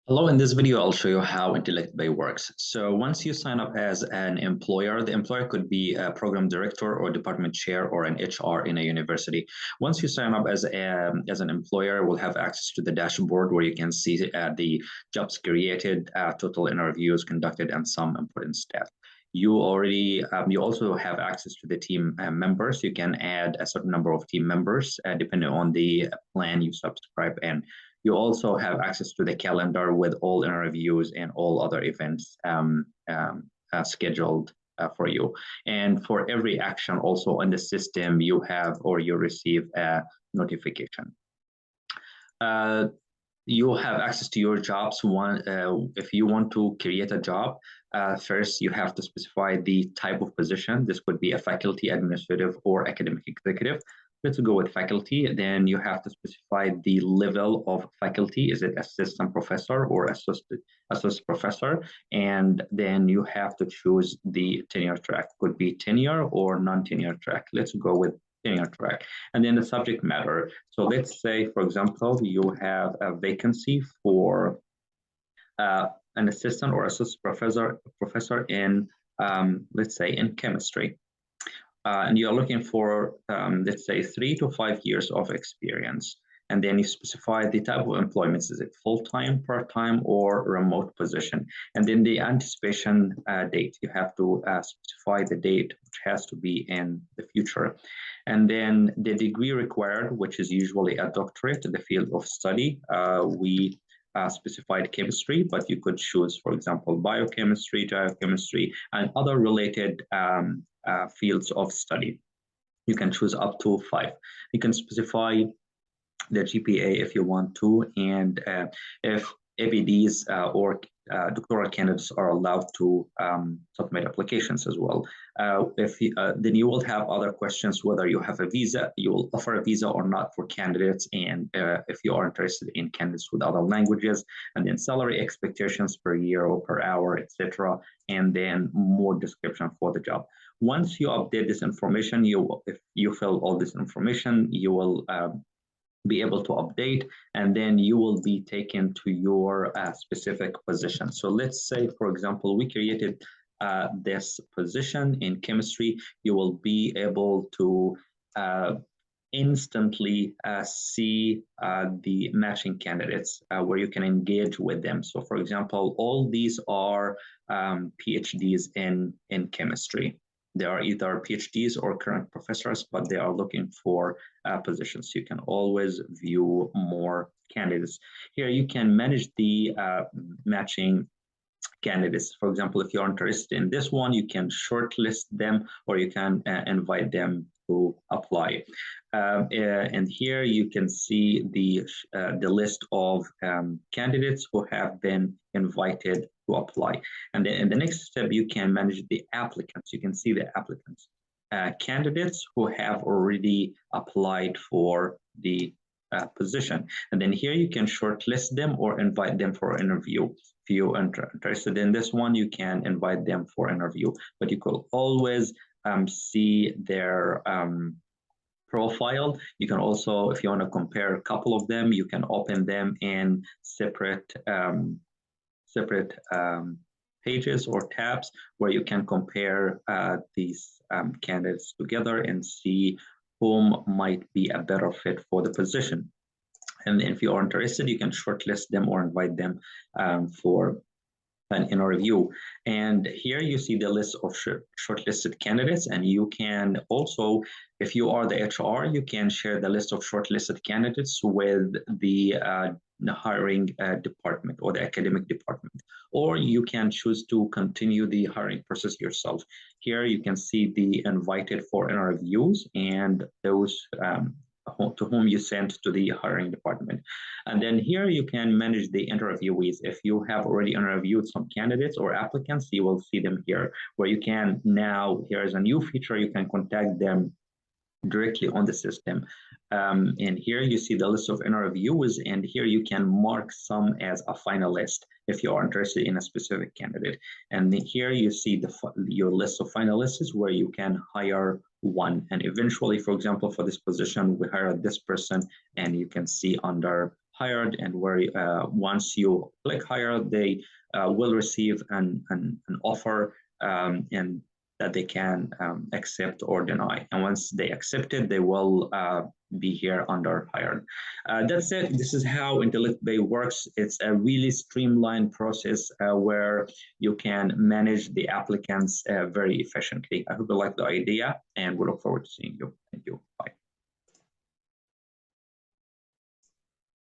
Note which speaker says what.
Speaker 1: Hello, in this video, I'll show you how Intellect Bay works. So once you sign up as an employer, the employer could be a program director or department chair or an HR in a university. Once you sign up as an employer, we'll have access to the dashboard where you can see the jobs created, total interviews conducted, and some important stats. You also have access to the team members. You can add a certain number of team members depending on the plan you subscribe, and you also have access to the calendar with all interviews and all other events scheduled for you. And for every action also on the system, you have or you receive a notification. You have access to your jobs. If you want to create a job, first you have to specify the type of position. This could be a faculty, administrative, or academic executive. Let's go with faculty. Then you have to specify the level of faculty. Is it assistant professor or associate professor? And then you have to choose the tenure track. Could be tenure or non-tenure track. Let's go with tenure track. And then the subject matter. So let's say, for example, you have a vacancy for an assistant or associate professor in, let's say, in chemistry. And you're looking for, let's say, 3 to 5 years of experience. And then you specify the type of employment. Is it full-time, part-time, or remote position? And then the anticipation date. You have to specify the date, which has to be in the future. And then the degree required, which is usually a doctorate in the field of study. We specified chemistry, but you could choose, for example, biochemistry, geochemistry, and other related fields of study. You can choose up to 5. You can specify the GPA if you want to, and if ABDs or doctoral candidates are allowed to submit applications as well. Then you will have other questions, whether you have a visa, you will offer a visa or not for candidates, and if you are interested in candidates with other languages, and then salary expectations per year or per hour, etc., and then more description for the job. Once you update this information, if you fill all this information, you will be able to update, and then you will be taken to your specific position. So let's say, for example, we created this position in chemistry. You will be able to instantly see the matching candidates where you can engage with them. So for example, all these are PhDs in chemistry. They are either PhDs or current professors, but they are looking for positions. You can always view more candidates. Here you can manage the matching candidates. For example, if you're interested in this one, you can shortlist them or you can invite them to apply. And here you can see the list of candidates who have been invited to apply. And then in the next step, you can manage the applicants. You can see the applicants, candidates who have already applied for the position. And then here you can shortlist them or invite them for an interview. If you're interested in this one, you can invite them for an interview, but you could always see their profile. You can also, if you want to compare a couple of them, you can open them in separate pages or tabs where you can compare these candidates together and see whom might be a better fit for the position. And if you are interested, you can shortlist them or invite them for an interview. And here you see the list of shortlisted candidates, and you can also, if you are the HR, you can share the list of shortlisted candidates with the hiring department or the academic department, or you can choose to continue the hiring process yourself. Here you can see the invited for interviews and those to whom you sent to the hiring department. And then here you can manage the interviewees. If you have already interviewed some candidates or applicants, you will see them here, where you can now, here is a new feature, you can contact them directly on the system. And here you see the list of interviews, and here you can mark some as a finalist if you are interested in a specific candidate. And then here you see your list of finalists where you can hire one. And eventually, for example, for this position, we hired this person, and you can see under hired, and where once you click hire, they will receive an offer, and that they can accept or deny. And once they accept it, they will be here under hired. That's it. This is how Intellect Bay works. It's a really streamlined process where you can manage the applicants very efficiently. I hope you like the idea, and we look forward to seeing you.